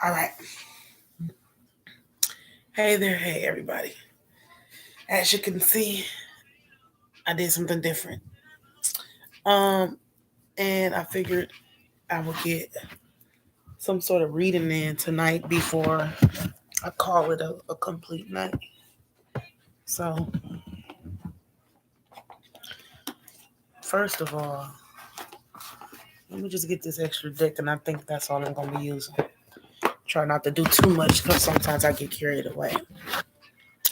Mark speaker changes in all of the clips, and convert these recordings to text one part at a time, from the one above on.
Speaker 1: All right. Hey there, hey everybody. As you can see, I did something different. Um, and I figured I would get some sort of reading in tonight before I call it a complete night. So, first of all, let me just get this extra deck, and I think that's all I'm going to be using. Try not to do too much because sometimes I get carried away.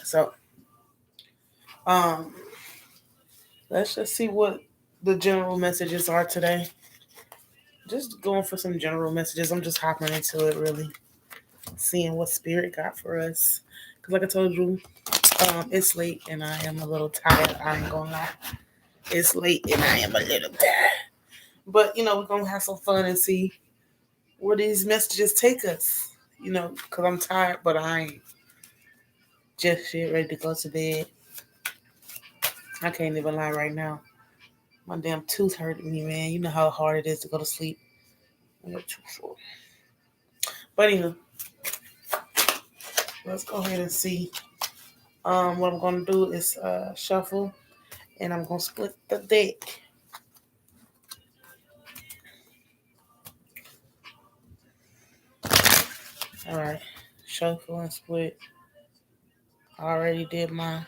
Speaker 1: So, um, let's just see what the general messages are today. Just going for some general messages. I'm just hopping into it, really, seeing what spirit got for us. Because, like I told you, it's late and I am a little tired. I ain't gonna lie. It's late and I am a little tired. But, we're gonna have some fun and see where these messages take us. Because I'm tired, but I ain't just shit ready to go to bed. I can't even lie right now. My damn tooth hurting me, man. You know how hard it is to go to sleep. But anyway, let's go ahead and see. What I'm gonna do is shuffle, and I'm gonna split the deck. All right, shuffle and split. I already did my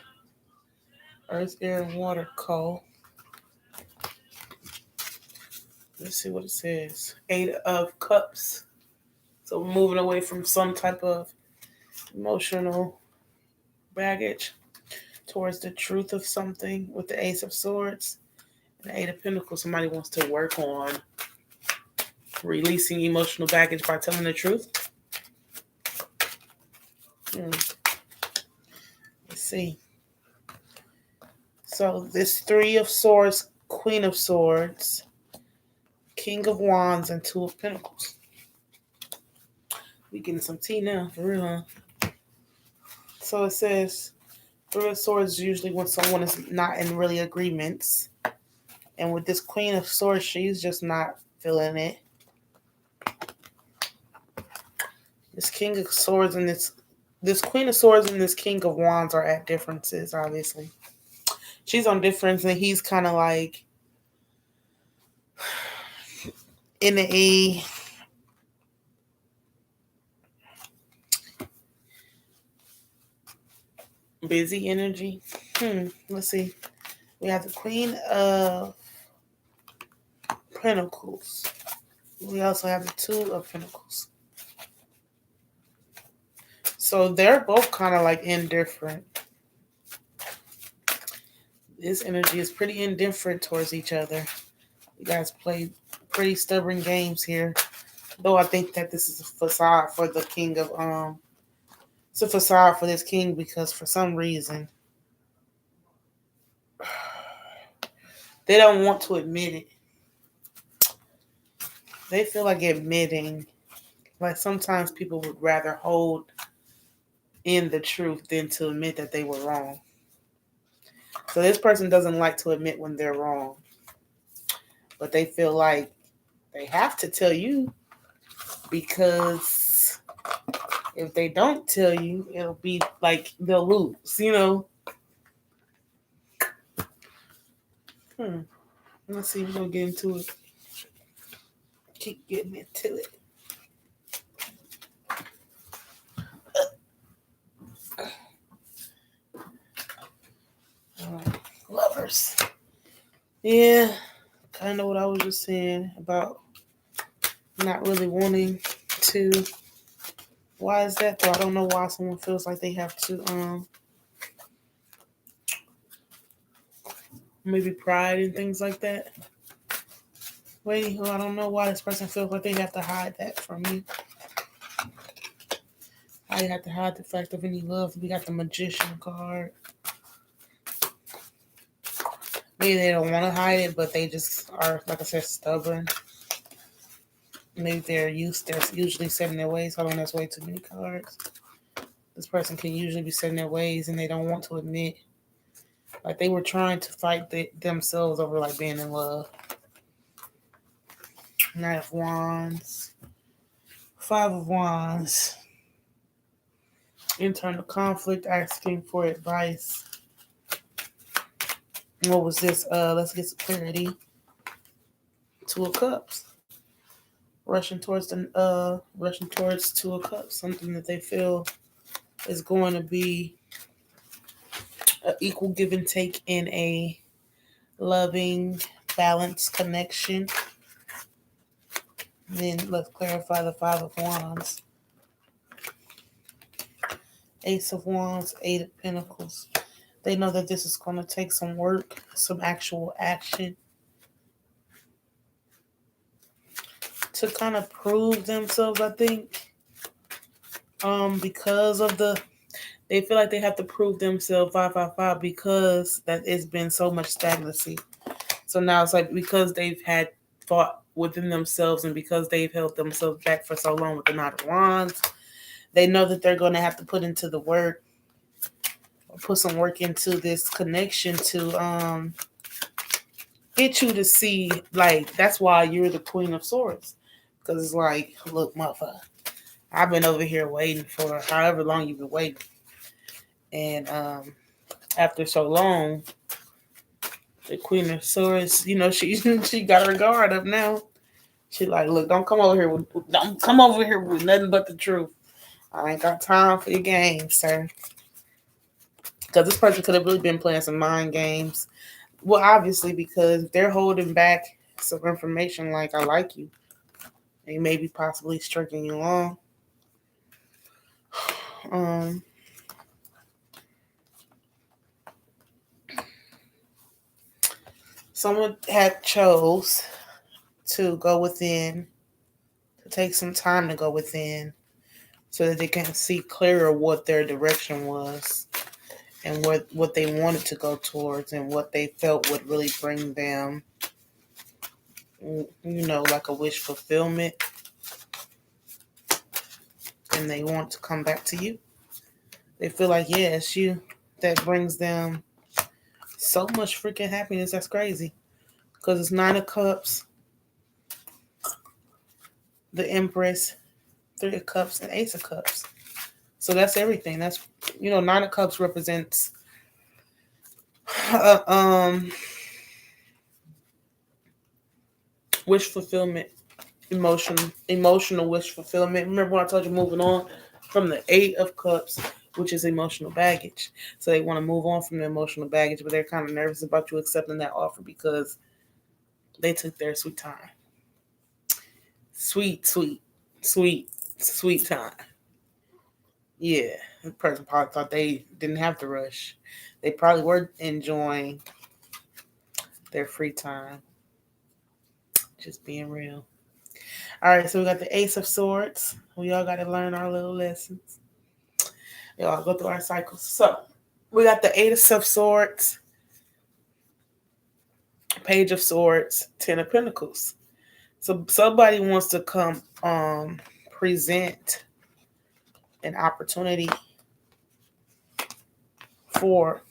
Speaker 1: earth, air, and water call. Let's see what it says. 8 of Cups. So we're moving away from some type of emotional baggage towards the truth of something with the Ace of Swords and the 8 of Pentacles. Somebody wants to work on releasing emotional baggage by telling the truth. Let's see. So this 3 of Swords, Queen of Swords, King of Wands, and 2 of Pentacles. We getting some tea now, for real, huh? So it says 3 of Swords usually when someone is not in really agreements. And with this Queen of Swords, she's just not feeling it. This King of Swords and this Queen of Swords and this King of Wands are at differences, obviously. She's on difference, and he's kind of like in a busy energy. Let's see. We have the Queen of Pentacles. We also have the 2 of Pentacles. So they're both kind of like indifferent. This energy is pretty indifferent towards each other. You guys play pretty stubborn games here. Though I think that this is a facade for the king of it's a facade for this king because for some reason they don't want to admit it. They feel like admitting, like sometimes people would rather hold in the truth than to admit that they were wrong. So this person doesn't like to admit when they're wrong, but they feel like they have to tell you because if they don't tell you, it'll be like they'll lose. Let's see, we're gonna get into it. Keep getting into it. Lovers. Yeah, kind of what I was just saying about not really wanting to. Why is that though? I don't know why someone feels like they have to maybe pride and things like that. Wait, I don't know why this person feels like they have to hide that from you. How you have to hide the fact of any love. We got the Magician card. Maybe they don't want to hide it, but they just are, like I said, stubborn. Maybe they're usually set in their ways. Hold on, that's way too many cards. This person can usually be set in their ways and they don't want to admit. Like they were trying to fight themselves over like being in love. Knight of Wands. Five of Wands. Internal conflict, asking for advice. What was this? Let's get some clarity. Two of Cups. Rushing towards Two of Cups. Something that they feel is going to be an equal give and take in a loving, balanced connection. Then let's clarify the Five of Wands. Ace of Wands, Eight of Pentacles. They know that this is going to take some work, some actual action to kind of prove themselves, I think. Because of they feel like they have to prove themselves 555 because that it's been so much stagnancy. So now it's like because they've had fought within themselves and because they've held themselves back for so long with the Knight of Wands, they know that they're going to have to put into the work, put some work into this connection to get you to see, like, that's why you're the Queen of Swords. Because it's like, look, motherfucker, I've been over here waiting for however long you've been waiting. And after so long, the Queen of Swords, she got her guard up now. She like, look, don't come over here with nothing but the truth. I ain't got time for your games, sir. Because this person could have really been playing some mind games. Well, obviously, because they're holding back some information like, I like you. They may be possibly stringing you along. Someone had chose to go within, to take some time to go within so that they can see clearer what their direction was and what they wanted to go towards and what they felt would really bring them, like a wish fulfillment. And they want to come back to you. They feel like, yeah, it's you that brings them so much freaking happiness. That's crazy. Because it's Nine of Cups, the Empress, Three of Cups, and Ace of Cups. So that's everything. That's, Nine of Cups represents wish fulfillment, emotional wish fulfillment. Remember when I told you moving on from the Eight of Cups, which is emotional baggage. So they want to move on from the emotional baggage, but they're kind of nervous about you accepting that offer because they took their sweet time. Sweet time. Yeah, the person probably thought they didn't have to rush. They probably were enjoying their free time. Just being real. All right, so we got the Ace of Swords. We all got to learn our little lessons. We all go through our cycles. So we got the Ace of Swords, Page of Swords, Ten of Pentacles. So somebody wants to come present an opportunity for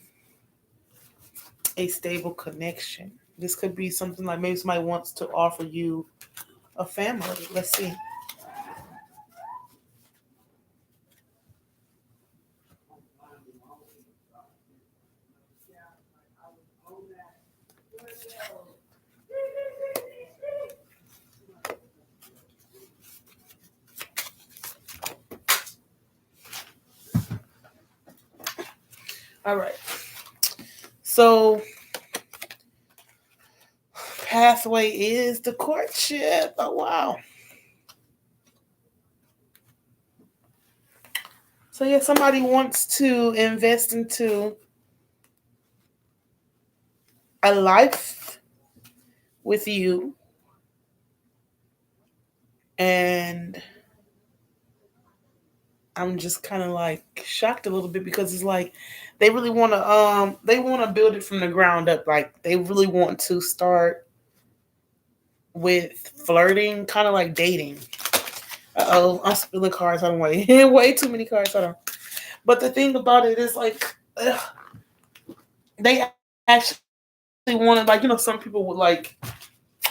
Speaker 1: a stable connection. This could be something like maybe somebody wants to offer you a family. Let's see. All right. So pathway is the courtship. Oh, wow. So yeah, somebody wants to invest into a life with you. And I'm just kind of like shocked a little bit because it's like they really want to build it from the ground up. Like they really want to start with flirting, kind of like dating. I'm spilling cards. I don't wait. Way too many cards. I don't. But the thing about it is like they actually wanted, like, some people would like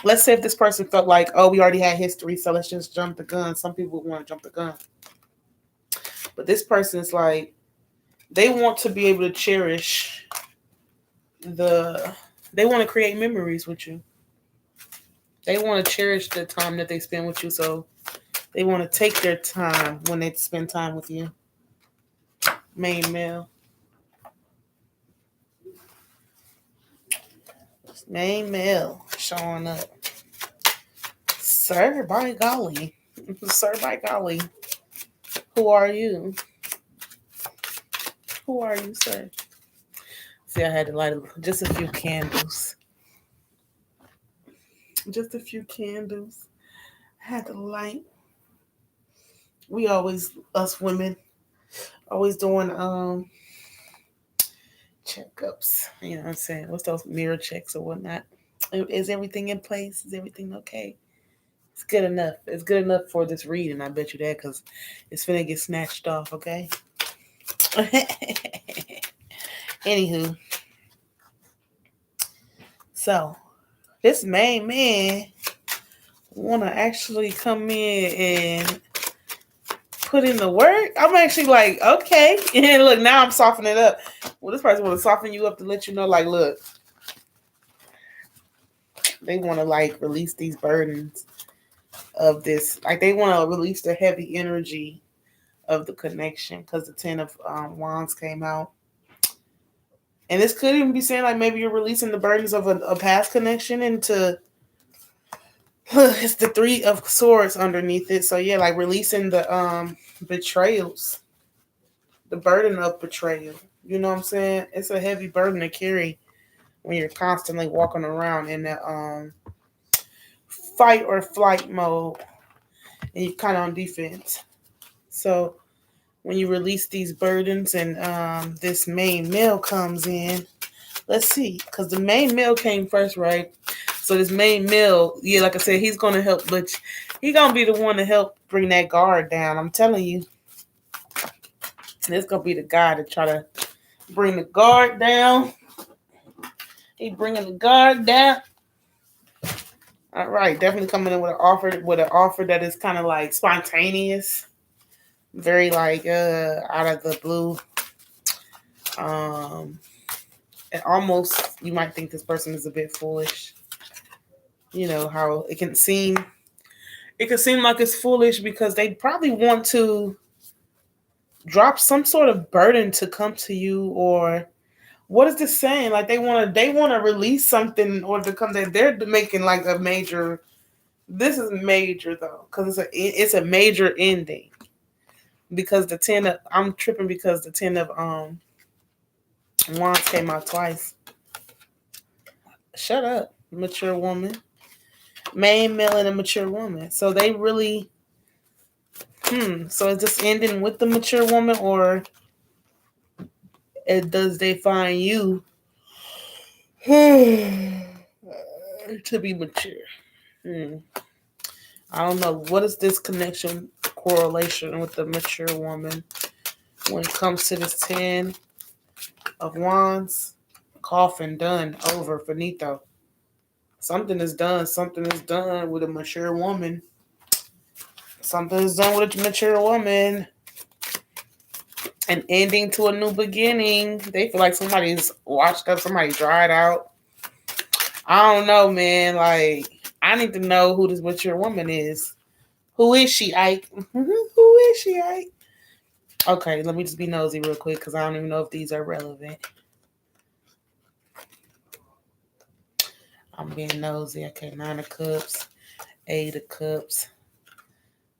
Speaker 1: Let's say if this person felt like, oh, we already had history, so let's just jump the gun. Some people want to jump the gun. But this person is like, they want to be able to cherish the, they want to create memories with you. They want to cherish the time that they spend with you. So they want to take their time when they spend time with you. Main male. Main male showing up. Sir, by golly. Sir, by golly. Who are you? Who are you, sir? See, I had to light just a few candles. Just a few candles. I had to light. We always, us women, always doing checkups. You know what I'm saying? What's those mirror checks or whatnot? Is everything in place? Is everything okay? It's good enough. It's good enough for this reading. I bet you that, because it's finna get snatched off. Okay. Anywho, so this main man wanna actually come in and put in the work. I'm actually like, okay. And look, now I'm softening it up. Well, this person want to soften you up to let you know, like, look, they want to like release these burdens of this. Like, they want to release the heavy energy of the connection, because the 10 of Wands came out. And this could even be saying, like, maybe you're releasing the burdens of a past connection into, it's the 3 of Swords underneath it. So yeah, like releasing the betrayals, the burden of betrayal. You know what I'm saying? It's a heavy burden to carry when you're constantly walking around in that fight or flight mode, and you're kind of on defense. So when you release these burdens and this main male comes in, let's see, because the main male came first, right? So this main male, yeah, like I said, he's gonna help, but he's gonna be the one to help bring that guard down. I'm telling you, this gonna be the guy to try to bring the guard down. He bringing the guard down. All right, definitely coming in with an offer that is kind of like spontaneous, very like out of the blue. And almost you might think this person is a bit foolish. You know how it can seem like it's foolish because they probably want to drop some sort of burden to come to you, or what is this saying? Like they want to release something in order to come there. They're making like a major. This is major though, because it's a major ending. Because the 10 of, I'm tripping because the 10 of Wands came out twice. Shut up, mature woman. Main male and a mature woman. So they really so is this ending with the mature woman, or does they find you to be mature? I don't know. What is this connection correlation with the mature woman when it comes to this 10 of Wands? Coffin done, over, finito. Something is done. Something is done with a mature woman. Something is done with a mature woman. An ending to a new beginning. They feel like somebody's washed up, somebody dried out. I don't know, man. Like, I need to know who this mature woman is. Who is she, Ike? Who is she, Ike? Okay, let me just be nosy real quick because I don't even know if these are relevant. I'm being nosy. Okay, 9 of Cups, 8 of Cups,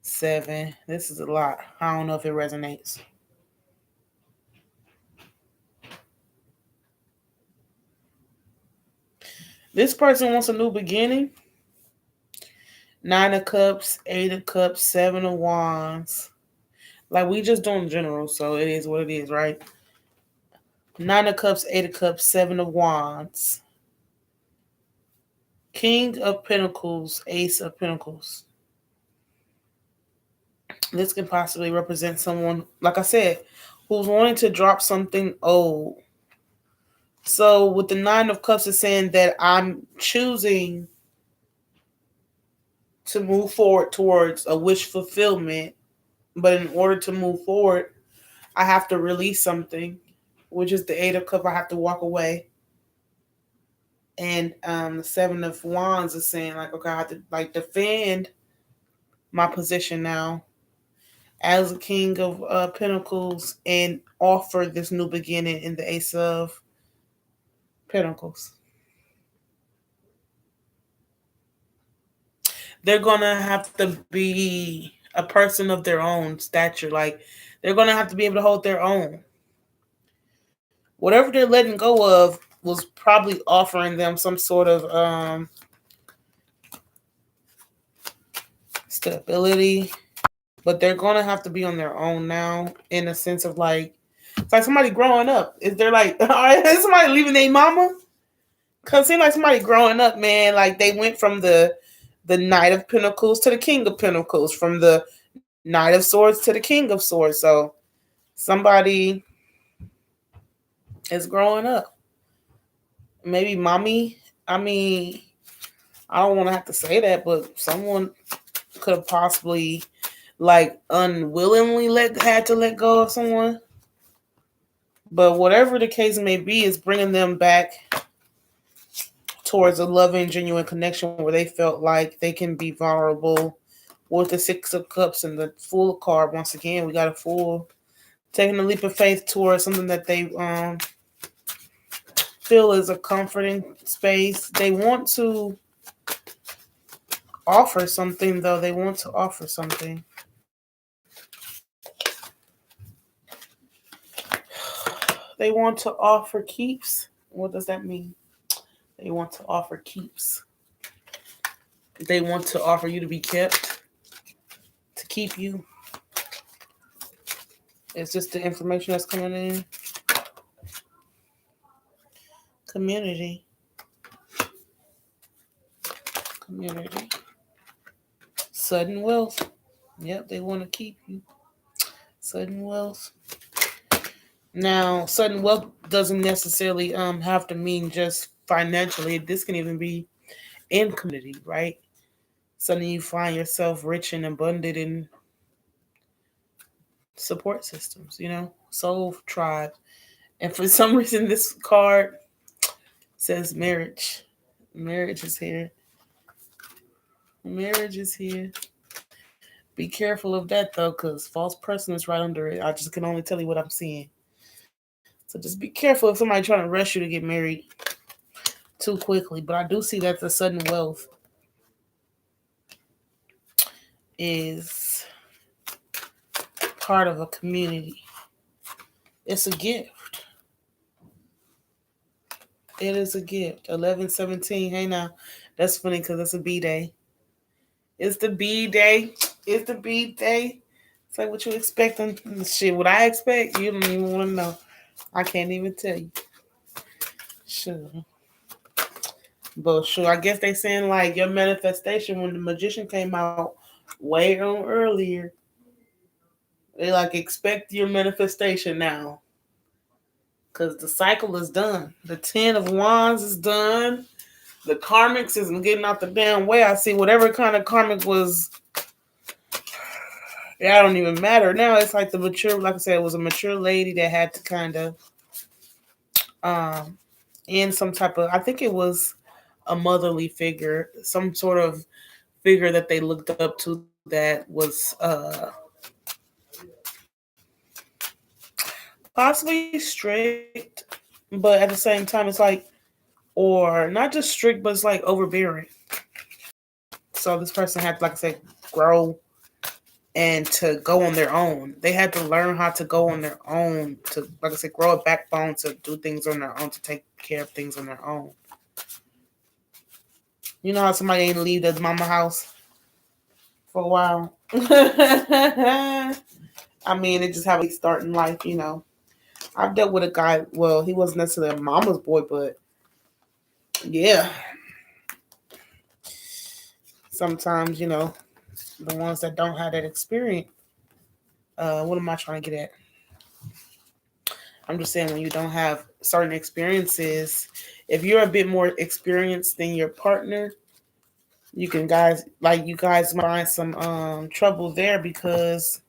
Speaker 1: 7. This is a lot. I don't know if it resonates. This person wants a new beginning. 9 of Cups, 8 of Cups, 7 of Wands. Like, we just doing general, so it is what it is, right? 9 of Cups, 8 of Cups, 7 of Wands. King of Pentacles, Ace of Pentacles. This can possibly represent someone, like I said, who's wanting to drop something old. So with the 9 of Cups, it's saying that I'm choosing to move forward towards a wish fulfillment. But in order to move forward, I have to release something, which is the Eight of Cups. I have to walk away. And the Seven of Wands is saying like, okay, I have to like defend my position now as a King of Pentacles and offer this new beginning in the Ace of Pentacles. They're gonna have to be a person of their own stature. Like they're gonna have to be able to hold their own. Whatever they're letting go of was probably offering them some sort of stability, but they're gonna have to be on their own now in a sense of like it's like somebody growing up. Is there like is somebody leaving their mama? Cause it seems like somebody growing up, man. Like they went from the Knight of Pentacles to the King of Pentacles, from the Knight of Swords to the King of Swords. So somebody is growing up. Maybe mommy. I mean, I don't want to have to say that, but someone could have possibly like unwillingly had to let go of someone. But whatever the case may be, is bringing them back towards a loving, genuine connection where they felt like they can be vulnerable. With the Six of Cups and the Fool card, once again, we got a Fool taking a leap of faith towards something that they feel is a comforting space. They want to offer something, though. They want to offer something. They want to offer keeps. What does that mean? They want to offer keeps. They want to offer you to be kept, to keep you. It's just the information that's coming in. Community. Sudden wealth. Yep, they want to keep you. Sudden wealth. Now, sudden wealth doesn't necessarily have to mean just financially. This can even be in community, right? Suddenly you find yourself rich and abundant in support systems, soul tribe. And for some reason, this card says marriage. Marriage is here. Marriage is here. Be careful of that, though, because false person is right under it. I just can only tell you what I'm seeing. So just be careful if somebody trying to rush you to get married too quickly. But I do see that the sudden wealth is part of a community. It's a gift. It is a gift. 11/17. Hey, now. That's funny because it's a B day. It's the B day. It's the B day. It's like what you expecting. Shit, what I expect, you don't even want to know. I can't even tell you. Sure. But sure, I guess they saying like your manifestation when the magician came out way on earlier. They like expect your manifestation now. Because the cycle is done. The 10 of Wands is done. The karmics is getting out the damn way. I see whatever kind of karmic was. Yeah, I don't even matter. Now it's like the mature, like I said, it was a mature lady that had to kind of in some type of, I think it was a motherly figure, some sort of figure that they looked up to that was possibly strict, but at the same time, it's like, or not just strict, but it's like overbearing. So this person had, like I said, grow and to go on their own. They had to learn how to go on their own, to, like I said, grow a backbone to do things on their own, to take care of things on their own. You know how somebody ain't leave their mama house for a while? I mean, it just have a start in life, I've dealt with a guy, well, he wasn't necessarily a mama's boy, but yeah. Sometimes, the ones that don't have that experience, what am I trying to get at? I'm just saying when you don't have certain experiences, if you're a bit more experienced than your partner, you guys might find some trouble there because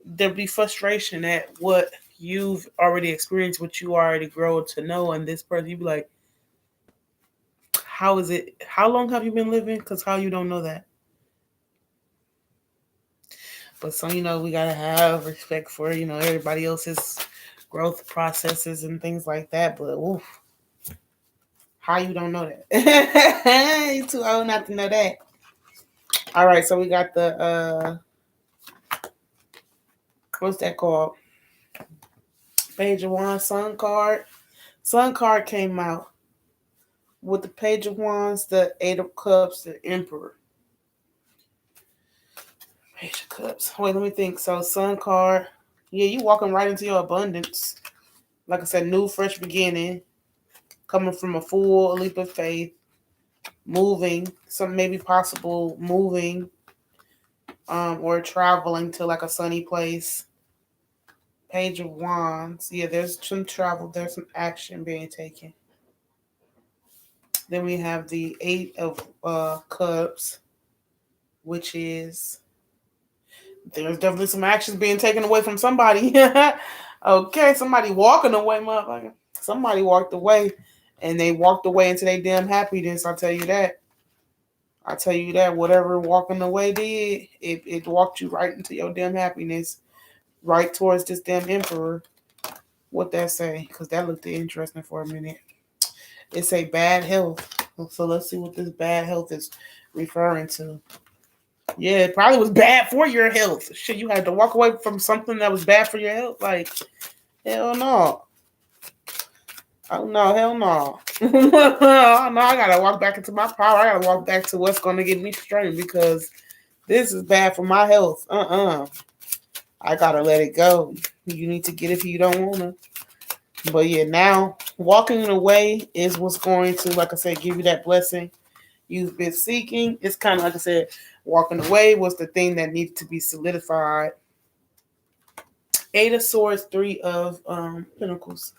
Speaker 1: there'll be frustration at what you've already experienced, what you already grow to know, and this person you be like, how is it? How long have you been living? Because how you don't know that? But so we gotta have respect for everybody else's growth processes and things like that. But oof, how you don't know that? You too old not to know that. All right, so we got the what's that called? Page of Wands Sun card. Sun card came out with the Page of Wands, the Eight of Cups, the Emperor. Page of Cups. Wait, let me think. So Sun card. Yeah, you walking right into your abundance. Like I said, new fresh beginning, coming from a full leap of faith, moving, some maybe possible moving, or traveling to like a sunny place. Page of Wands. Yeah, there's some travel. There's some action being taken. Then we have the Eight of Cups, which is there's definitely some actions being taken away from somebody. Okay, somebody walking away, motherfucker. Somebody walked away, and they walked away into their damn happiness. I'll tell you that. I tell you that whatever walking away did, it walked you right into your damn happiness, right towards this damn emperor. What that say? Because that looked interesting for a minute. It say bad health. So let's see what this bad health is referring to. Yeah, it probably was bad for your health. Shit, you had to walk away from something that was bad for your health. Like, hell no. Oh no, hell no. Oh, no, I gotta walk back into my power. I gotta walk back to what's gonna get me straight because this is bad for my health. I gotta let it go. You need to get it if you don't wanna. But yeah, now walking away is what's going to, like I said, give you that blessing you've been seeking. It's kind of like I said, walking away was the thing that needed to be solidified. Eight of Swords, Three of Pentacles.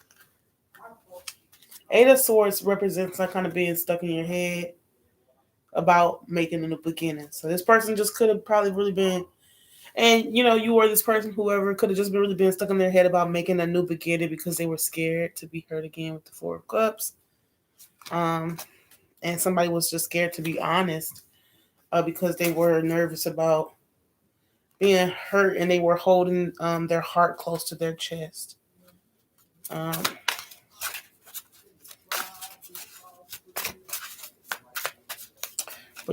Speaker 1: Eight of Swords represents like kind of being stuck in your head about making a new beginning. So this person just could have probably really been, and you were this person, whoever could have just been really been stuck in their head about making a new beginning because they were scared to be hurt again with the Four of Cups. And somebody was just scared to be honest because they were nervous about being hurt and they were holding their heart close to their chest. But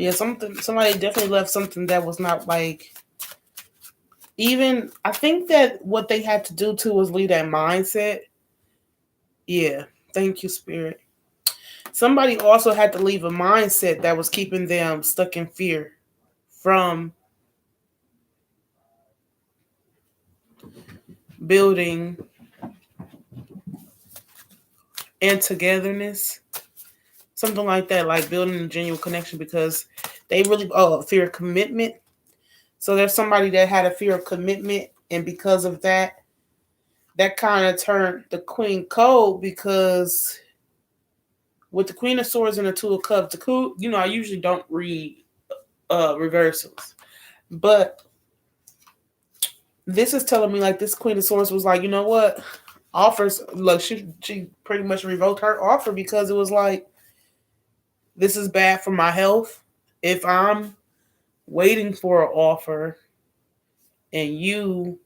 Speaker 1: yeah, somebody definitely left something that was not like, even I think that what they had to do too was leave that mindset. Yeah, thank you, Spirit. Somebody also had to leave a mindset that was keeping them stuck in fear from building and togetherness, something like that, like building a genuine connection, because they really fear of commitment. So there's somebody that had a fear of commitment, and because of that, that kind of turned the Queen cold, because with the Queen of Swords and the Two of Cups, I usually don't read reversals, but this is telling me like this Queen of Swords was like, you know what, offers, look, she pretty much revoked her offer because it was like, this is bad for my health. If I'm waiting for an offer and you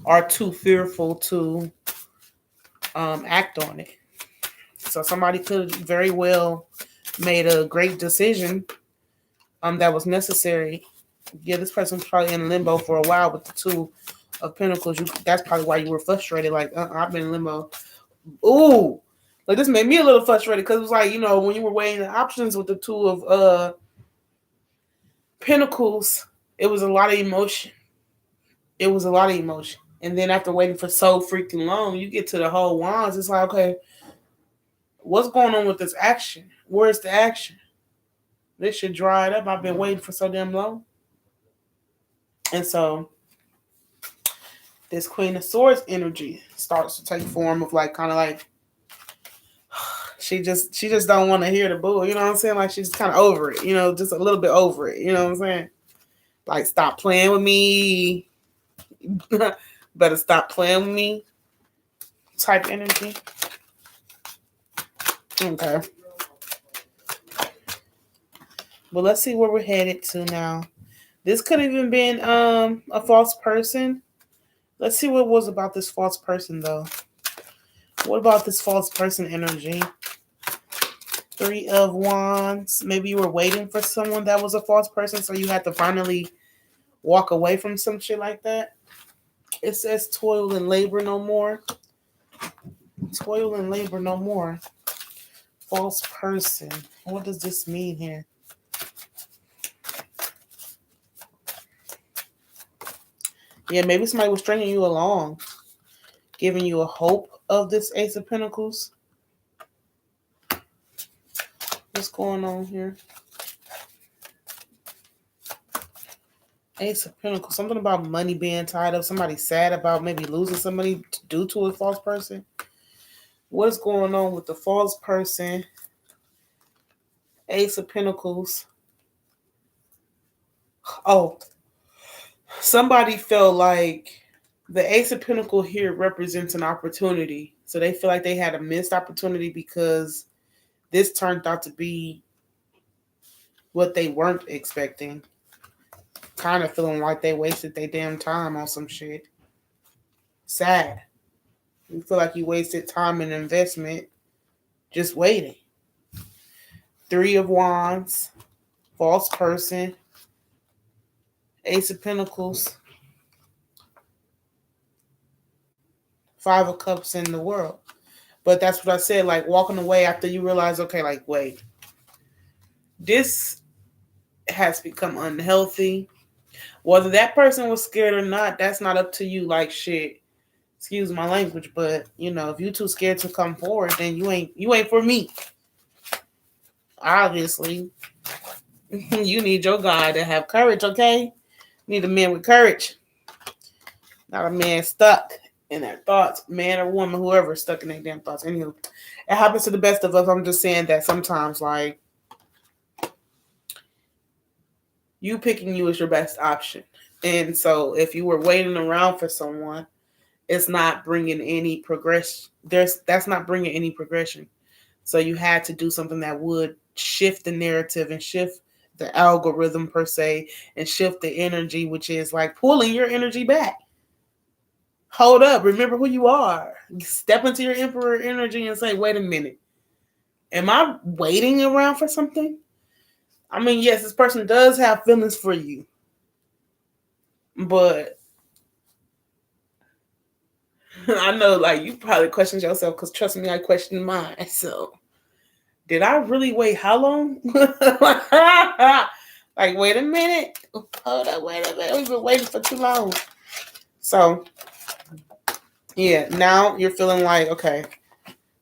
Speaker 1: are too fearful to act on it. So somebody could very well made a great decision that was necessary. Yeah, this person's probably in limbo for a while with the Two of Pentacles. That's probably why you were frustrated. Like, I've been in limbo. Ooh, like this made me a little frustrated because it was like, when you were weighing the options with the Two of Pentacles, it was a lot of emotion. It was a lot of emotion. And then after waiting for so freaking long, you get to the whole Wands. It's like, okay, what's going on with this action? Where's the action? This should dry it up. I've been waiting for so damn long. And so this Queen of Swords energy starts to take form of like, kind of like, She just don't want to hear the bull. You know what I'm saying? Like she's kind of over it. Just a little bit over it. You know what I'm saying? Like stop playing with me. Better stop playing with me. Type energy. Okay. Well, let's see where we're headed to now. This could have even been a false person. Let's see what was about this false person though. What about this false person energy? 3 of Wands. Maybe you were waiting for someone that was a false person, so you had to finally walk away from some shit like that. It says toil and labor no more. Toil and labor no more. False person. What does this mean here? Yeah, maybe somebody was stringing you along, giving you a hope of this Ace of Pentacles. What's going on here? Ace of Pentacles. Something about money being tied up. Somebody sad about maybe losing somebody due to a false person. What is going on with the false person? Ace of Pentacles. Oh, somebody felt like the Ace of Pentacles here represents an opportunity. So they feel like they had a missed opportunity because this turned out to be what they weren't expecting. Kind of feeling like they wasted their damn time on some shit. Sad. You feel like you wasted time and investment just waiting. 3 of Wands. False person. Ace of Pentacles. 5 of Cups in the world. But that's what I said, like walking away after you realize, okay, like, wait. This has become unhealthy. Whether that person was scared or not, that's not up to you. Like, shit. Excuse my language, but if you too scared to come forward, then you ain't for me. Obviously, you need your guy to have courage. Okay, you need a man with courage, not a man stuck in their thoughts, man or woman, whoever stuck in their damn thoughts. Anywho, it happens to the best of us. I'm just saying that sometimes, like, you picking you is your best option, and so if you were waiting around for someone, it's not bringing any progression. That's not bringing any progression. So you had to do something that would shift the narrative and shift the algorithm per se and shift the energy, which is like pulling your energy back. Hold up. Remember who you are. Step into your emperor energy and say, wait a minute. Am I waiting around for something? I mean, yes, this person does have feelings for you. But I know, like, you probably questioned yourself because trust me, I questioned mine. So, did I really wait how long? Like, wait a minute. Hold up, wait a minute. We've been waiting for too long. So, yeah, now you're feeling like, okay,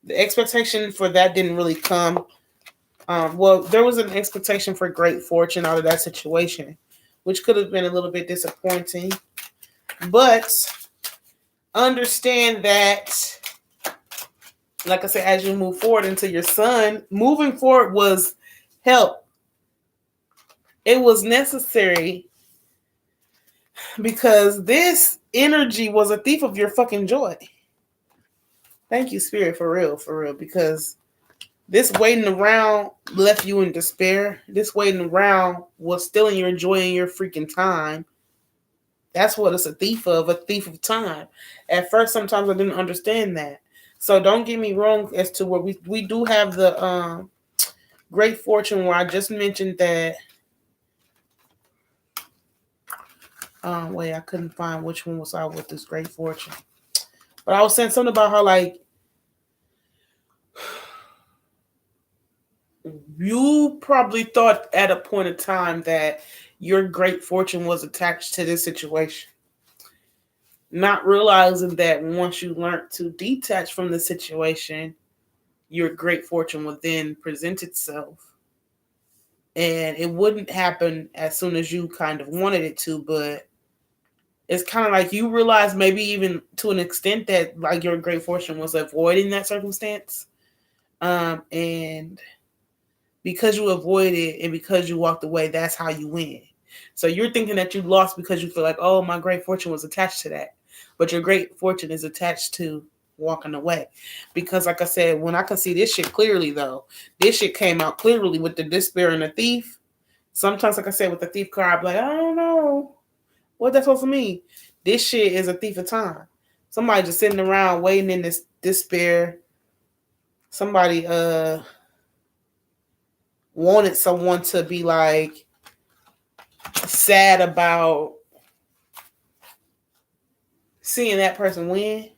Speaker 1: the expectation for that didn't really come. Well, there was an expectation for great fortune out of that situation, which could have been a little bit disappointing. But understand that, like I said, as you move forward into your son, moving forward was help. It was necessary because this energy was a thief of your fucking joy. Thank you, Spirit, for real, because this waiting around left you in despair. This waiting around was stealing your joy and your freaking time. That's what it's a thief of time. At first, sometimes I didn't understand that. So don't get me wrong as to where we do have the great fortune where I just mentioned that. Wait, I couldn't find which one was out with this great fortune. But I was saying something about how, like, you probably thought at a point in time that your great fortune was attached to this situation. Not realizing that once you learn to detach from the situation, your great fortune will then present itself. And it wouldn't happen as soon as you kind of wanted it to, but it's kind of like you realize maybe even to an extent that like your great fortune was avoiding that circumstance. And because you avoided and because you walked away, that's how you win. So you're thinking that you lost because you feel like, oh, my great fortune was attached to that. But your great fortune is attached to walking away. Because like I said, when I can see this shit clearly though, this shit came out clearly with the despair and the thief. Sometimes, like I said, with the thief card, I'd be like, I don't know what that's supposed to mean. This shit is a thief of time. Somebody just sitting around waiting in this despair. Somebody wanted someone to be like sad about seeing that person win.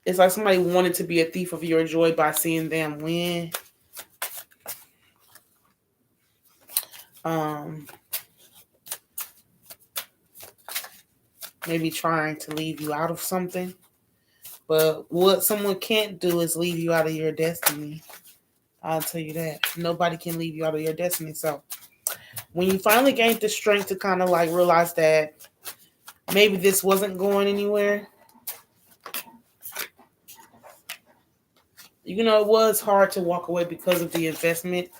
Speaker 1: It's like somebody wanted to be a thief of your joy by seeing them win. Maybe trying to leave you out of something. But what someone can't do is leave you out of your destiny. I'll tell you that. Nobody can leave you out of your destiny. So when you finally gained the strength to kind of like realize that maybe this wasn't going anywhere, you know, it was hard to walk away because of the investment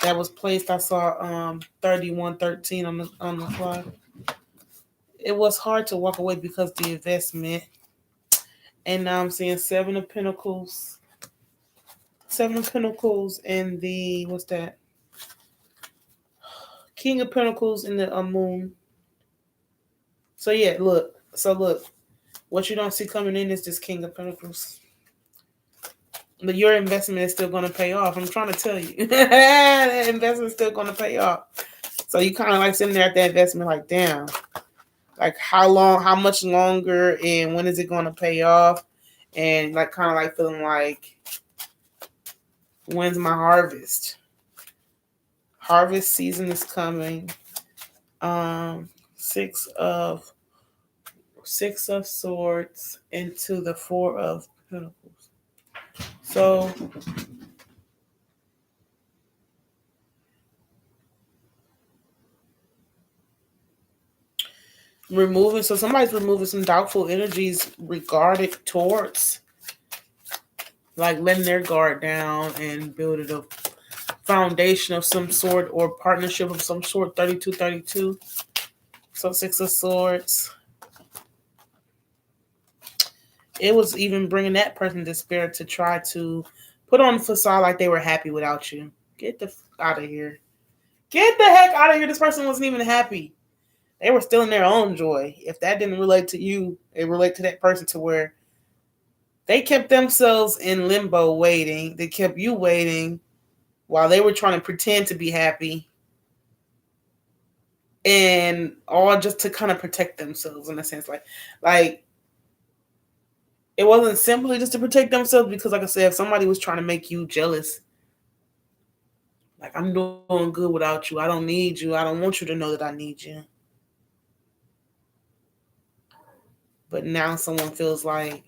Speaker 1: that was placed. I saw 3113 on the clock. It was hard to walk away because the investment. And now I'm seeing Seven of Pentacles. Seven of Pentacles and the, what's that? King of Pentacles and the Moon. So yeah, look. So look. What you don't see coming in is this King of Pentacles. But your investment is still going to pay off. I'm trying to tell you. That investment is still going to pay off. So you kind of like sitting there at that investment like, damn. Like how much longer, and when is it going to pay off? And like kind of like feeling like, when's my harvest? Harvest season is coming. Six of Swords into the Four of Pentacles. So somebody's removing some doubtful energies regarding towards like letting their guard down and building a foundation of some sort or partnership of some sort. 3232. So Six of Swords. It was even bringing that person to despair to try to put on the facade like they were happy without you. Get the f out of here. Get the heck out of here. This person wasn't even happy. They were still in their own joy. If that didn't relate to you, it related to that person to where they kept themselves in limbo waiting. They kept you waiting while they were trying to pretend to be happy. And all just to kind of protect themselves in a sense. Like it wasn't simply just to protect themselves because, like I said, if somebody was trying to make you jealous, like, I'm doing good without you. I don't need you. I don't want you to know that I need you. But now someone feels like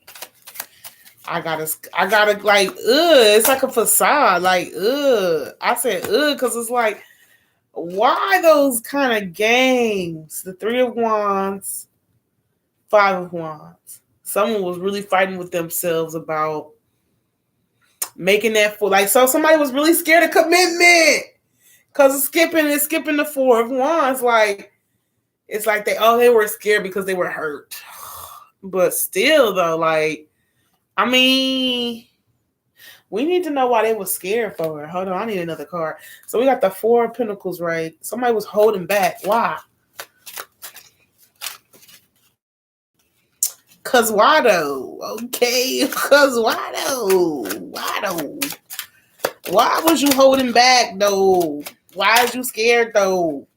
Speaker 1: I gotta like, it's like a facade. Like, I said, because it's like, why those kind of games? The Three of Wands, Five of Wands. Someone was really fighting with themselves about making that full. Like, so somebody was really scared of commitment because it's skipping the Four of Wands. Like, it's like they were scared because they were hurt. But still, though, like, I mean, we need to know why they were scared for. Hold on, I need another card. So we got the Four of Pentacles, right? Somebody was holding back. Why? Cause why though? Okay, cause why though? Why though? Why was you holding back though? Why is you scared though?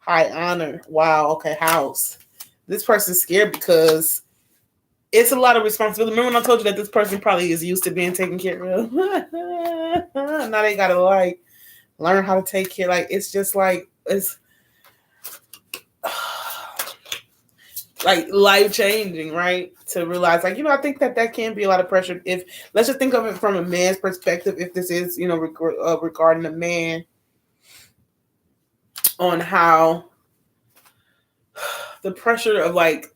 Speaker 1: High honor. Wow. Okay, house. This person's scared because it's a lot of responsibility. Remember when I told you that this person probably is used to being taken care of? Now they gotta like learn how to take care. Like, it's just like, it's like life changing, right? To realize, like, I think that can be a lot of pressure. If let's just think of it from a man's perspective, if this is, regarding a man, on how the pressure of like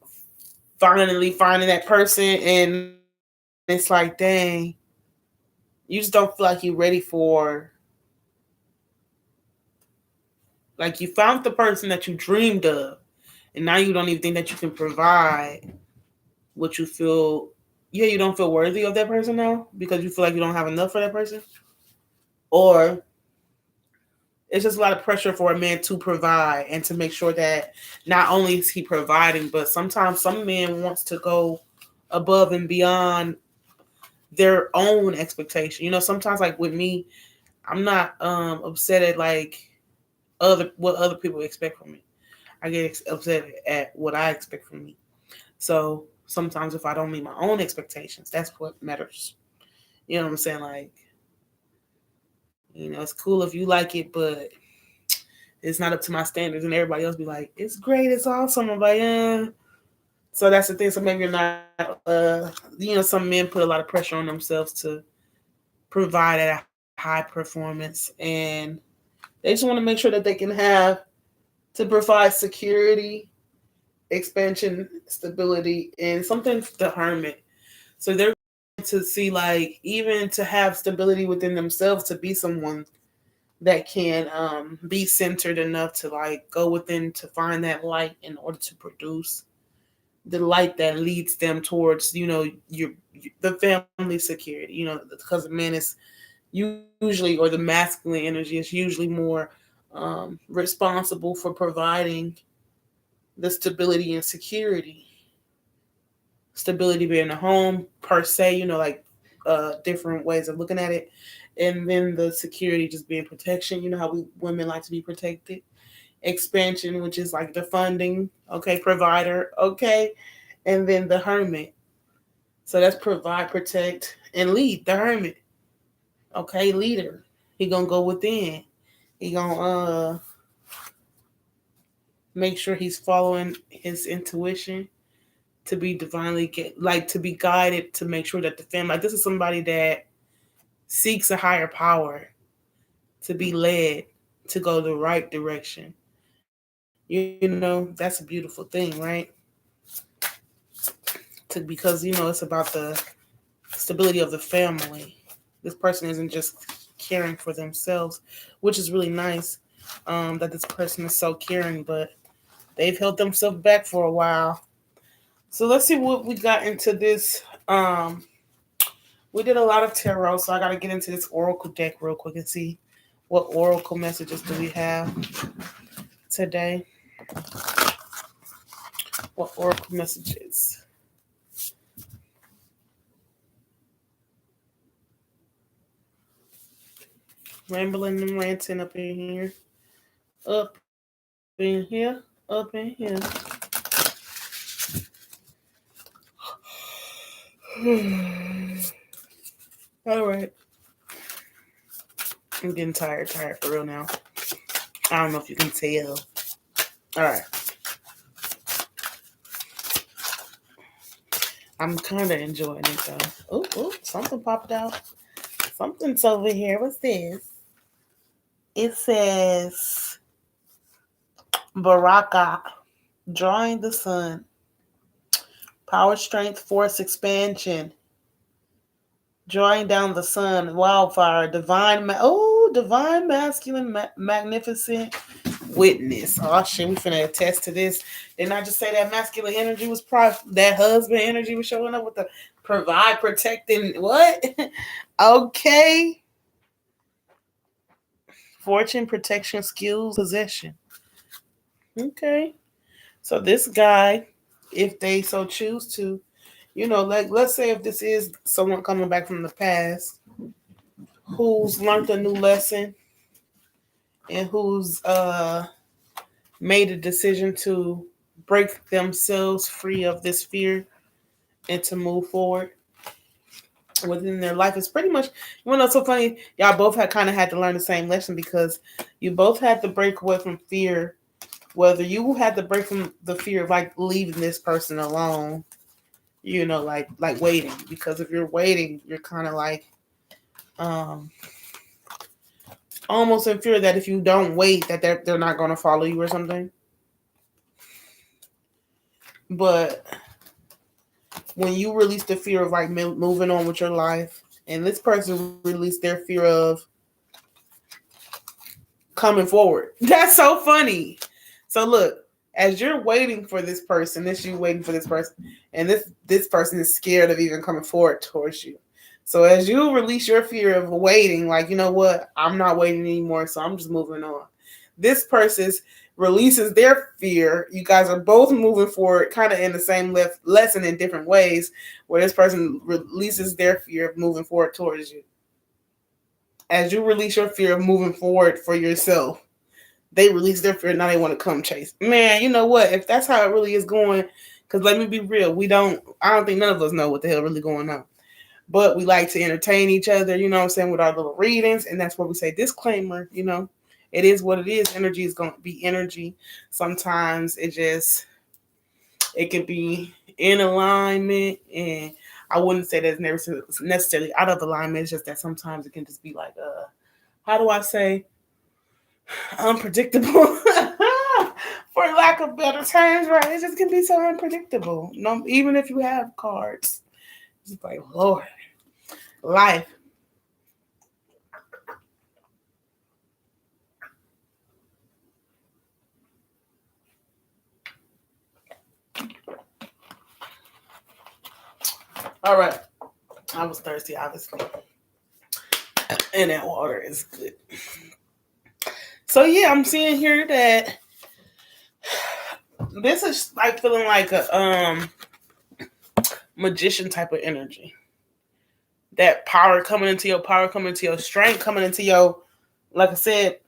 Speaker 1: finally finding that person, and it's like, dang, You just don't feel like you're ready for, like, you found the person that you dreamed of, and now you don't even think that you can provide what you feel. Yeah, you don't feel worthy of that person now because you feel like you don't have enough for that person, or it's just a lot of pressure for a man to provide and to make sure that not only is he providing, but sometimes some men wants to go above and beyond their own expectation. Sometimes, like with me, I'm not upset at like other what other people expect from me. I get upset at what I expect from me. So sometimes if I don't meet my own expectations, that's what matters. You know what I'm saying? Like, it's cool if you like it, but it's not up to my standards, and everybody else be like, it's great, it's awesome. I'm like, yeah. So that's the thing. So maybe you're not, some men put a lot of pressure on themselves to provide at a high performance, and they just want to make sure that they can have to provide security, expansion, stability, and something the hermit. So they're to see, like, even to have stability within themselves, to be someone that can be centered enough to like go within to find that light in order to produce the light that leads them towards the family security. Because the man is usually, or the masculine energy is usually more responsible for providing the stability and security. Stability being a home per se, like different ways of looking at it, and then the security just being protection. You know how we women like to be protected. Expansion, which is like the funding, okay, provider, okay, and then the hermit. So that's provide, protect, and lead. The hermit, okay, leader. He gonna go within. He gonna make sure he's following his intuition to be divinely to be guided, to make sure that the family, like, this is somebody that seeks a higher power, to be led to go the right direction. That's a beautiful thing, right? Because it's about the stability of the family. This person isn't just caring for themselves, which is really nice. That this person is so caring, but they've held themselves back for a while. So let's see what we got into this. We did a lot of tarot, so I got to get into this oracle deck real quick and see what oracle messages do we have today. What oracle messages? Rambling and ranting up in here. Up in here. Up in here. All right. I'm getting tired for real now. I don't know if you can tell. All right. I'm kind of enjoying it though. Oh, something popped out. Something's over here. What's this? It says Baraka, drawing the sun, power, strength, force, expansion, drawing down the sun, wildfire, divine masculine, magnificent witness. Oh shit, we finna attest to this. Didn't I just say that masculine energy was that husband energy was showing up with the provide, protecting what? Okay. Fortune, protection, skills, possession. Okay. So this guy, if they so choose to, like, let's say if this is someone coming back from the past who's learned a new lesson and who's made a decision to break themselves free of this fear and to move forward within their life. It's pretty much, it's so funny, y'all both had to learn the same lesson, because you both had to break away from fear, whether you had to break from the fear of like leaving this person alone, like waiting, because if you're waiting, you're kind of like almost in fear that if you don't wait, that they're not going to follow you or something. But when you release the fear of like moving on with your life And this person released their fear of coming forward. That's so funny. So look, as you're waiting for this person, and this person is scared of even coming forward towards you. So as you release your fear of waiting, like, you know what, I'm not waiting anymore, so I'm just moving on. This person releases their fear. You guys are both moving forward, kind of in the same lesson in different ways, where this person releases their fear of moving forward towards you. As you release your fear of moving forward for yourself, they release their fear. Now they want to come chase. Man, you know what? If that's how it really is going, because let me be real, I don't think none of us know what the hell really going on. But we like to entertain each other, you know what I'm saying, with our little readings. And that's where we say disclaimer, you know, it is what it is. Energy is going to be energy. Sometimes it can be in alignment, and I wouldn't say that it's necessarily out of alignment. It's just that sometimes it can just be like, how do I say, unpredictable, for lack of better terms, right? It just can be so unpredictable. No, even if you have cards, it's like, Lord, life. All right, I was thirsty, obviously, and that water is good. So yeah, I'm seeing here that this is like feeling like a magician type of energy. That power coming into your strength coming into your, like I said,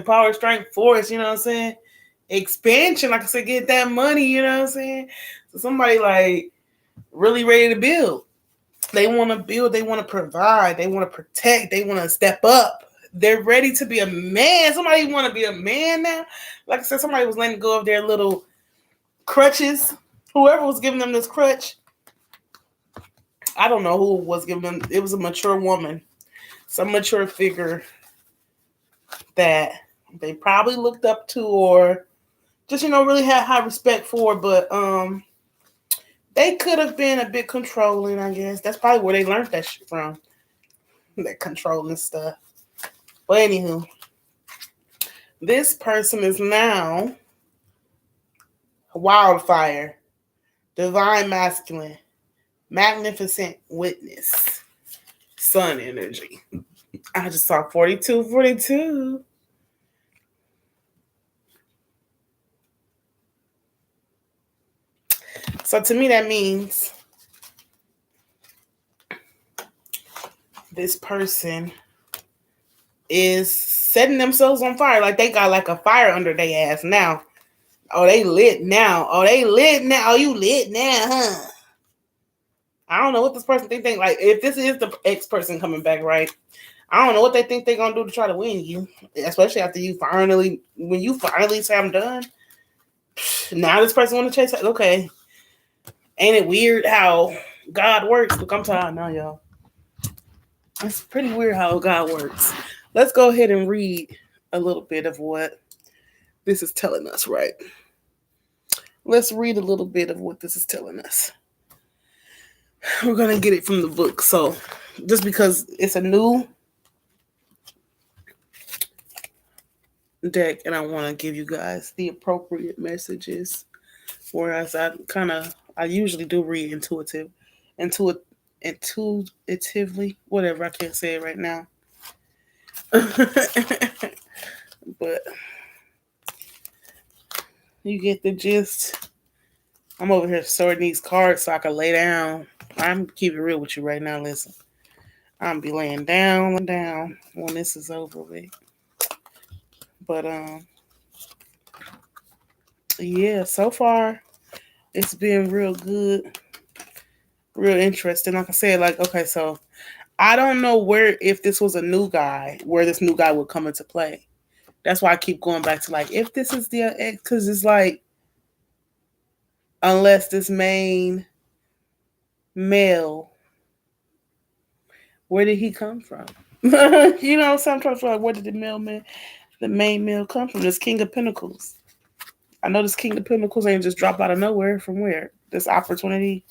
Speaker 1: power, strength, force. You know what I'm saying? Expansion, like I said, get that money. You know what I'm saying? So somebody like really ready to build. They want to build. They want to provide. They want to protect. They want to step up. They're ready to be a man. Somebody want to be a man now. Like I said, somebody was letting go of their little crutches. Whoever was giving them this crutch, I don't know who was giving them. It was a mature woman, some mature figure that they probably looked up to, or just, you know, really had high respect for. But they could have been a bit controlling, I guess. That's probably where they learned that shit from, that controlling stuff. But anywho, this person is now wildfire, divine masculine, magnificent witness, sun energy. I just saw 42. So to me, that means this person is setting themselves on fire. Like they got like a fire under their ass now. Oh, they lit now. Oh, you lit now, huh? I don't know what this person think. Like, if this is the ex person coming back, right? I don't know what they think they're gonna do to try to win you, especially after when you finally say I'm done. Now this person want to chase. Okay, ain't it weird how God works? Look, I'm tired now, y'all. It's pretty weird how God works. Let's go ahead and read a little bit of what this is telling us, right? Let's read a little bit of what this is telling us. We're going to get it from the book. So, just because it's a new deck and I want to give you guys the appropriate messages, whereas I usually do read intuitively, whatever, I can't say it right now. But you get the gist. I'm over here sorting these cards so I can lay down. I'm keeping it real with you right now. Listen, I'm be laying down when this is over with. But yeah, so far it's been real good, real interesting. Like I said, like, okay, so I don't know if this was a new guy, where this new guy would come into play. That's why I keep going back to, like, if this is the ex, because it's like, unless this main male, where did he come from? You know, sometimes like, where did the main male come from? This King of Pentacles. I know this King of Pentacles ain't just drop out of nowhere. From where? This opportunity.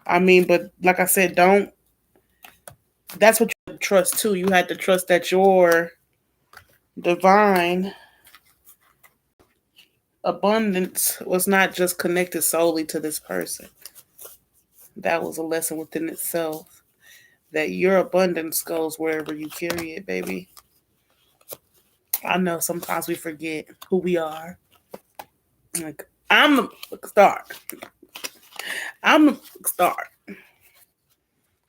Speaker 1: I mean, but like I said, don't. That's what you trust too. You had to trust that your divine abundance was not just connected solely to this person. That was a lesson within itself. That your abundance goes wherever you carry it, baby. I know sometimes we forget who we are. Like, I'm the star. I'm the star.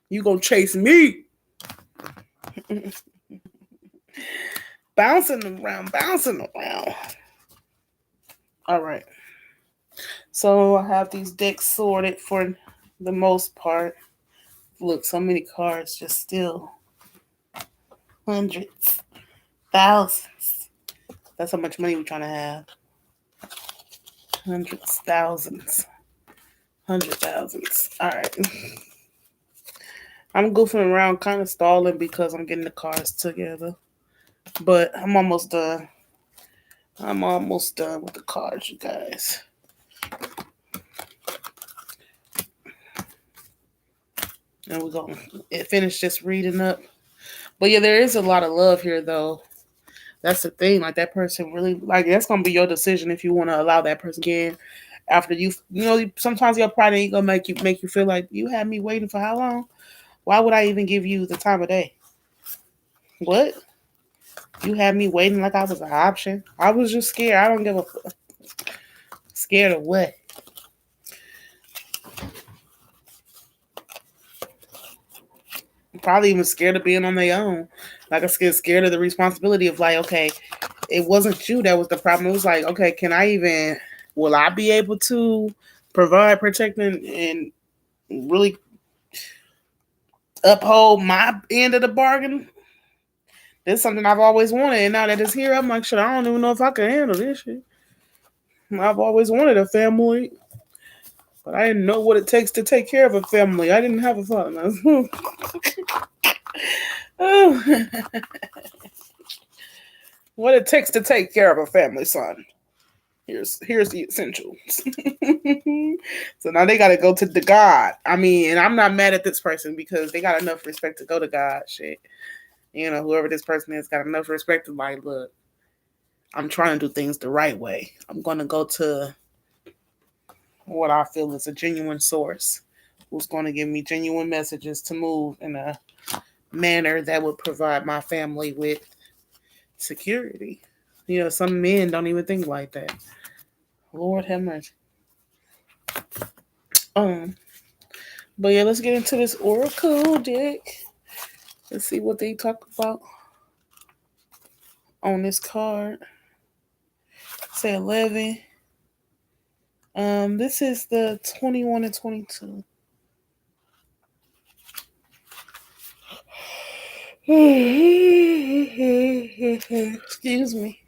Speaker 1: You gonna chase me. Bouncing around, bouncing around. All right. So I have these decks sorted for the most part. Look, so many cards, just still hundreds, thousands. That's how much money we're trying to have. Hundreds, thousands, hundred thousands. All right. I'm goofing around, kind of stalling because I'm getting the cards together. But I'm almost done. I'm almost done with the cards, you guys. And we're going to finish just reading up. But yeah, there is a lot of love here, though. That's the thing. Like, that person really, like, that's going to be your decision if you want to allow that person again. After sometimes your pride ain't going to make you feel like you had me waiting for how long? Why would I even give you the time of day? What? You had me waiting like I was an option. I was just scared. I don't give a fuck. Scared of what? Probably even scared of being on their own. Like, I get scared of the responsibility of, like, okay, it wasn't you that was the problem. It was like, okay, will I be able to provide, protect, and really uphold my end of the bargain? This is something I've always wanted, and now that it's here, I'm like, shit, I don't even know if I can handle this shit. I've always wanted a family, but I didn't know what it takes to take care of a family. I didn't have a father. What it takes to take care of a family, son. Here's the essentials. So now they got to go to the God. I mean, and I'm not mad at this person because they got enough respect to go to God. Shit, whoever this person is got enough respect to, like, look, I'm trying to do things the right way. I'm gonna go to what I feel is a genuine source, who's going to give me genuine messages to move in a manner that would provide my family with security. Some men don't even think like that. Lord have mercy. Um, but yeah, let's get into this oracle deck. Let's see what they talk about on this card. Say 11. This is the 21 and 22. Excuse me.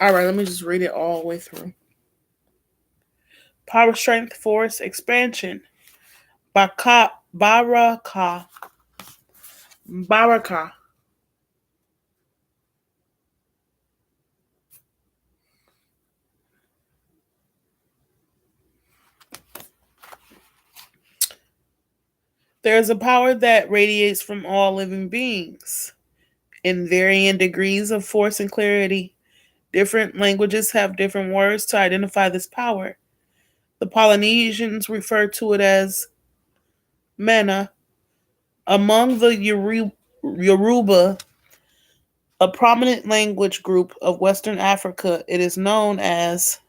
Speaker 1: All right, let me just read it all the way through. Power, strength, force, expansion. Baraka. Baraka. There is a power that radiates from all living beings in varying degrees of force and clarity. Different languages have different words to identify this power. The Polynesians refer to it as mana. Among the Yoruba, a prominent language group of Western Africa, it is known as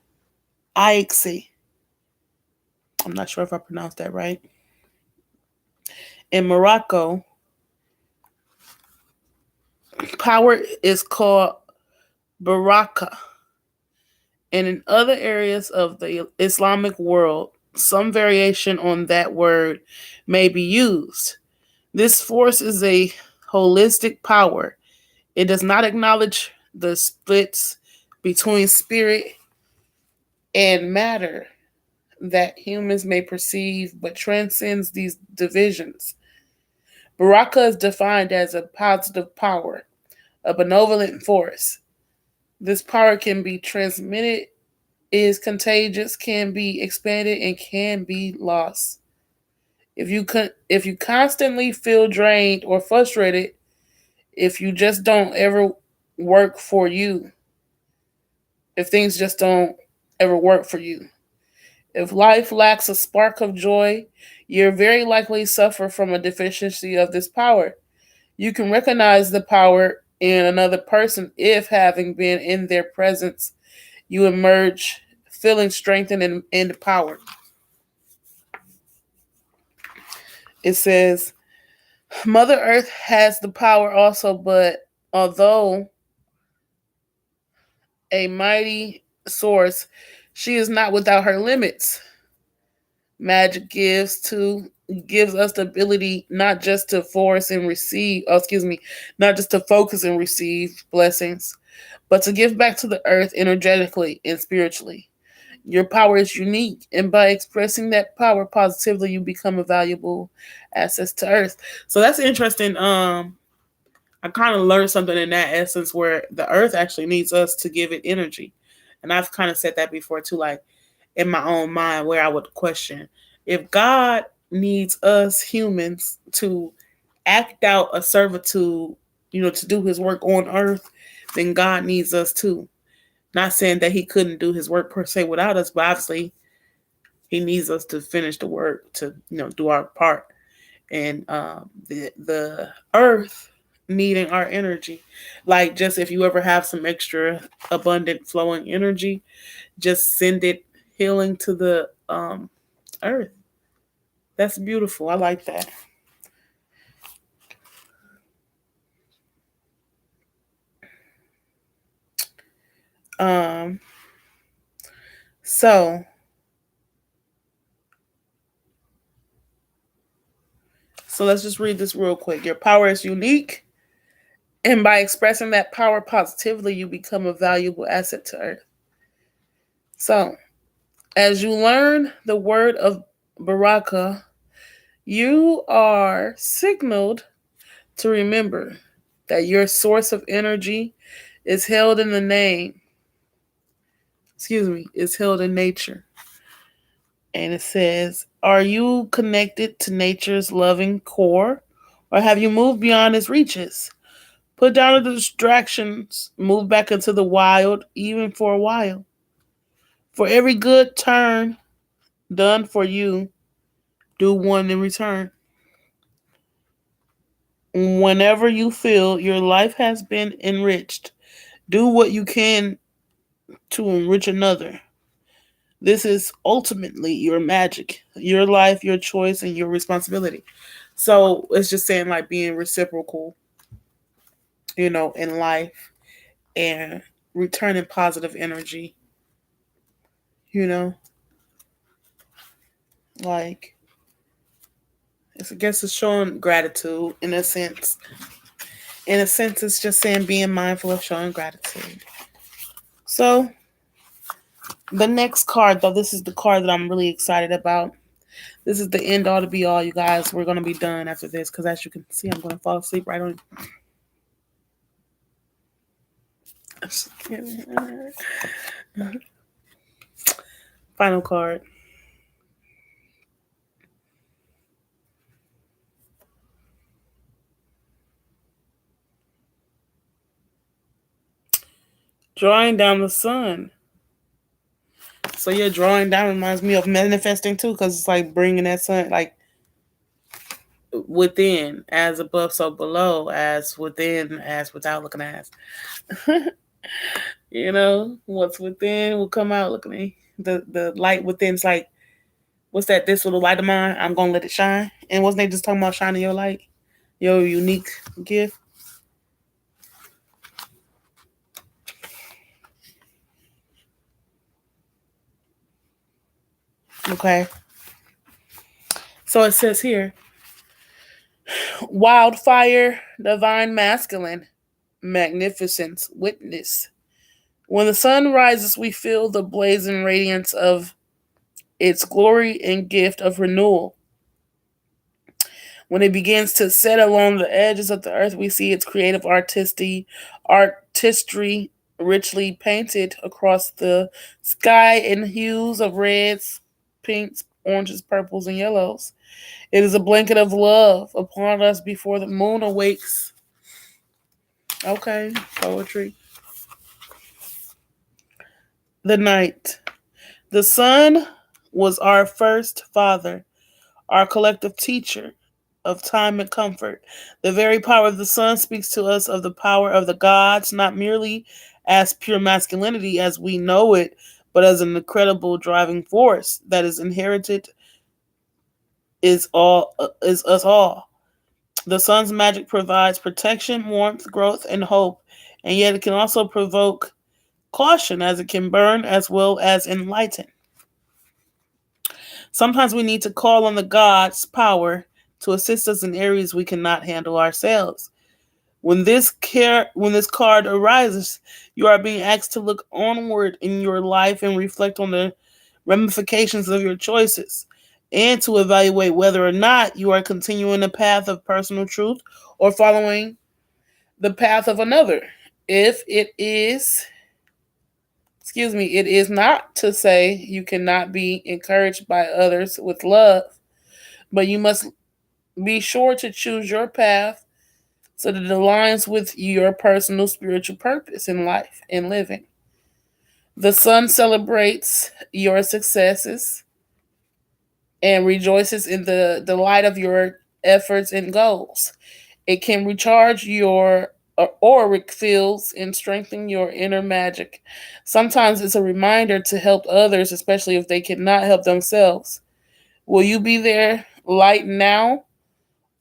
Speaker 1: Aiksi. I'm not sure if I pronounced that right. In Morocco, power is called Baraka. And in other areas of the Islamic world, some variation on that word may be used. This force is a holistic power. It does not acknowledge the splits between spirit and matter that humans may perceive, but transcends these divisions. Baraka is defined as a positive power, a benevolent force This power can be transmitted, is contagious, can be expanded, and can be lost. If you constantly feel drained or frustrated, if you just don't ever work for you, if things just don't ever work for you, if life lacks a spark of joy, you're very likely to suffer from a deficiency of this power. You can recognize the power in another person if, having been in their presence, you emerge feeling strengthened and empowered. It says, Mother Earth has the power also, but although a mighty source, she is not without her limits. Magic gives us the ability not just to force and receive, not just to focus and receive blessings, but to give back to the earth energetically and spiritually. Your power is unique, and by expressing that power positively, you become a valuable asset to earth. So that's interesting. I kind of learned something in that essence where the earth actually needs us to give it energy. And I've kind of said that before too, like in my own mind, where I would question if God needs us humans to act out a servitude, to do his work on earth, then God needs us too. Not saying that he couldn't do his work per se without us, but obviously he needs us to finish the work to, do our part. And the earth needing our energy. Like, just if you ever have some extra abundant flowing energy, just send it healing to the earth. That's beautiful. I like that. Um, so let's just read this real quick. Your power is unique, and by expressing that power positively, you become a valuable asset to earth. So, as you learn the word of Baraka, you are signaled to remember that your source of energy is held in the name, is held in nature. And it says, are you connected to nature's loving core, or have you moved beyond its reaches? Put down the distractions, move back into the wild, even for a while. For every good turn done for you, do one in return. Whenever you feel your life has been enriched, do what you can to enrich another. This is ultimately your magic, your life, your choice, and your responsibility. So it's just saying, like, being reciprocal, in life, and returning positive energy, you know, like, I guess it's showing gratitude in a sense. In a sense, it's just saying being mindful of showing gratitude. So the next card, though, this is the card that I'm really excited about. This is the end all to be all, you guys. We're going to be done after this because, as you can see, I'm going to fall asleep right on. Final card. Drawing down the sun. So yeah, drawing down reminds me of manifesting too, because it's like bringing that sun, like, within, as above, so below, as within, as without, looking as. What's within will come out. Look at me. The light within's like, what's that? This little light of mine, I'm gonna let it shine. And wasn't they just talking about shining your light, your unique gift? Okay. So it says here, wildfire, divine masculine, magnificence, witness. When the sun rises, we feel the blazing radiance of its glory and gift of renewal. When it begins to set along the edges of the earth, we see its creative artistry richly painted across the sky in hues of reds, pinks, oranges, purples, and yellows. It is a blanket of love upon us before the moon awakes. Okay, poetry. The night. The sun was our first father, our collective teacher of time and comfort. The very power of the sun speaks to us of the power of the gods, not merely as pure masculinity as we know it, but as an incredible driving force that is inherited is us all. The sun's magic provides protection, warmth, growth, and hope, and yet it can also provoke caution as it can burn as well as enlighten. Sometimes we need to call on the God's power to assist us in areas we cannot handle ourselves. When this card arises, you are being asked to look onward in your life and reflect on the ramifications of your choices, and to evaluate whether or not you are continuing the path of personal truth or following the path of another. If it is, it is not to say you cannot be encouraged by others with love, but you must be sure to choose your path so that it aligns with your personal spiritual purpose in life and living. The sun celebrates your successes and rejoices in the delight of your efforts and goals. It can recharge your auric fields and strengthen your inner magic. Sometimes it's a reminder to help others, especially if they cannot help themselves. Will you be there light now,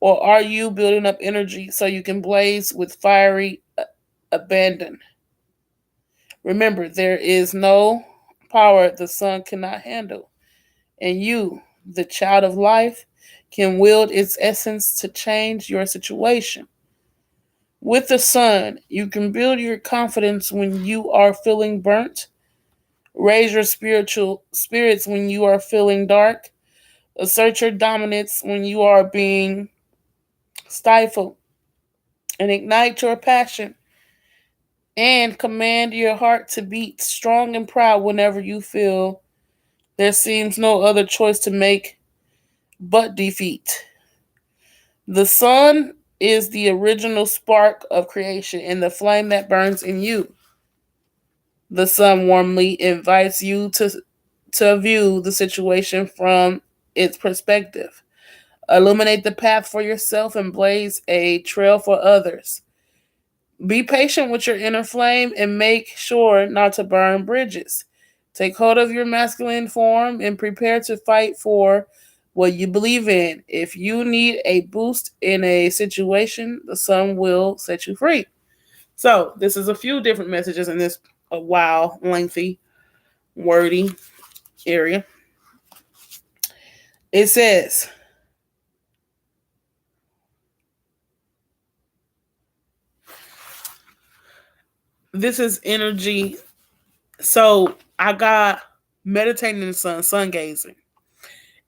Speaker 1: or are you building up energy so you can blaze with fiery abandon? Remember, there is no power the sun cannot handle, and you, the child of life, can wield its essence to change your situation. With the sun, you can build your confidence when you are feeling burnt, raise your spiritual spirits when you are feeling dark, assert your dominance when you are being stifled, and ignite your passion and command your heart to beat strong and proud whenever you feel there seems no other choice to make but defeat. The sun is the original spark of creation and the flame that burns in you. The sun warmly invites you to view the situation from its perspective. Illuminate the path for yourself and blaze a trail for others. Be patient with your inner flame and make sure not to burn bridges. Take hold of your masculine form and prepare to fight for what you believe in. If you need a boost in a situation, the sun will set you free. So, this is a few different messages in this lengthy, wordy area. It says, this is energy. So, I got meditating in the sun gazing.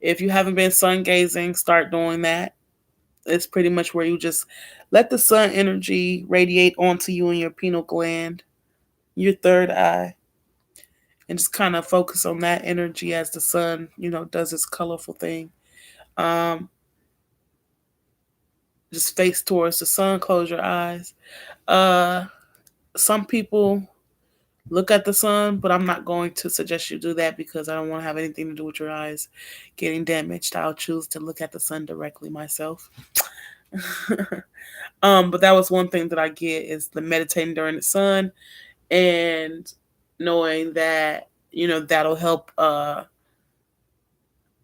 Speaker 1: If you haven't been sun gazing, start doing that. It's pretty much where you just let the sun energy radiate onto you in your pineal gland, your third eye, and just kind of focus on that energy as the sun, does its colorful thing. Um, just face towards the sun, close your eyes. Uh, some people look at the sun, but I'm not going to suggest you do that because I don't want to have anything to do with your eyes getting damaged. I'll choose to look at the sun directly myself. But that was one thing that I get is the meditating during the sun and knowing that, that'll help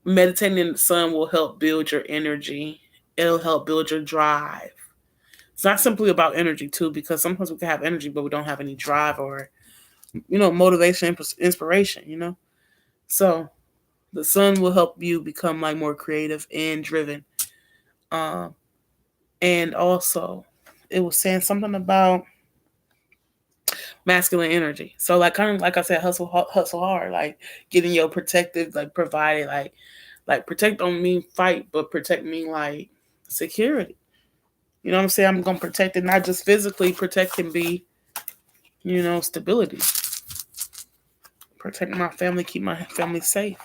Speaker 1: meditating in the sun will help build your energy. It'll help build your drive. It's not simply about energy too, because sometimes we can have energy, but we don't have any drive or, motivation, inspiration, So the sun will help you become like more creative and driven. Um, and also it was saying something about masculine energy. So like kind of like I said, hustle hard, like getting your protective, like provided, like protect don't mean fight, but protect mean like security. You know what I'm saying? I'm gonna protect it, not just physically. Protect can be Stability. Protect my family, keep my family safe.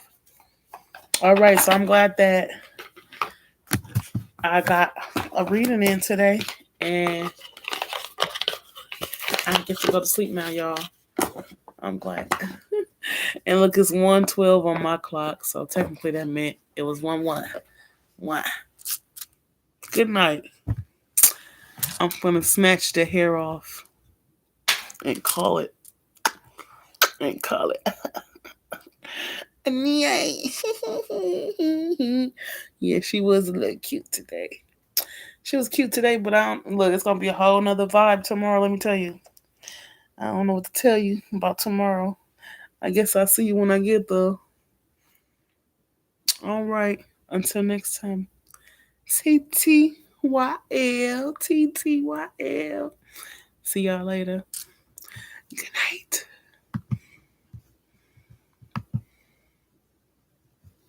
Speaker 1: All right, so I'm glad that I got a reading in today, and I get to go to sleep now, y'all. I'm glad. And look, it's 1:12 on my clock, so technically that meant it was 1:1. One. Good night. I'm gonna snatch the hair off and call it. Yay. Yeah, she was a little cute today. She was cute today, but I don't look. It's gonna be a whole nother vibe tomorrow. Let me tell you. I don't know what to tell you about tomorrow. I guess I'll see you when I get there. All right. Until next time. TTYL. TTYL. See y'all later. Good night.